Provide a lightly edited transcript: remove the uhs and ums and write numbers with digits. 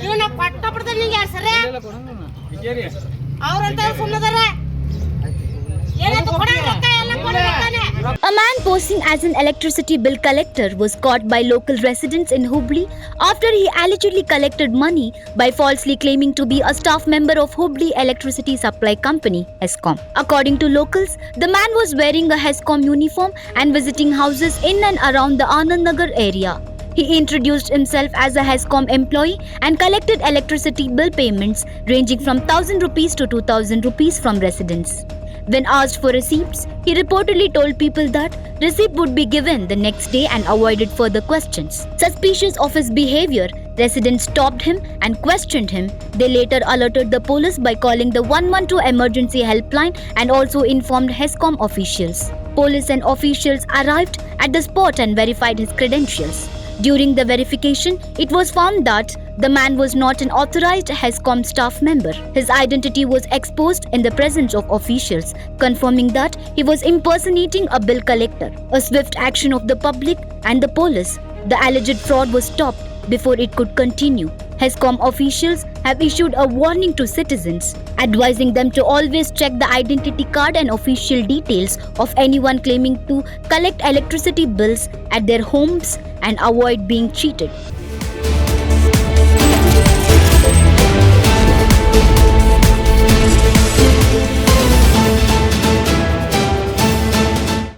ಇವನ ಪಟ್ಟ ಪಡ್ದ ನಿಂಗೆ ಸರಿ ಅವರಂತ ಸುಮ್ಮದರ ಏನಂತ ಕೊಡಂತ ಎಲ್ಲ ಕೊಡಬೇಕಾನೆ. A man posing as an electricity bill collector was caught by local residents in Hubballi after he allegedly collected money by falsely claiming to be a staff member of Hubballi Electricity Supply Company, HESCOM. According to locals, the man was wearing a HESCOM uniform and visiting houses in and around the Anand Nagar area. He introduced himself as a HESCOM employee and collected electricity bill payments ranging from 1,000 rupees to 2,000 rupees from residents. When asked for receipts, he reportedly told people that receipt would be given the next day and avoided further questions. Suspicious of his behaviour, residents stopped him and questioned him. They later alerted the police by calling the 112 emergency helpline and also informed HESCOM officials. Police and officials arrived at the spot and verified his credentials. During the verification, it was found that the man was not an authorized HESCOM staff member. His identity was exposed in the presence of officials, confirming that he was impersonating a bill collector. A swift action of the public and the police, the alleged fraud was stopped before it could continue. HESCOM officials have issued a warning to citizens, advising them to always check the identity card and official details of anyone claiming to collect electricity bills at their homes and avoid being cheated.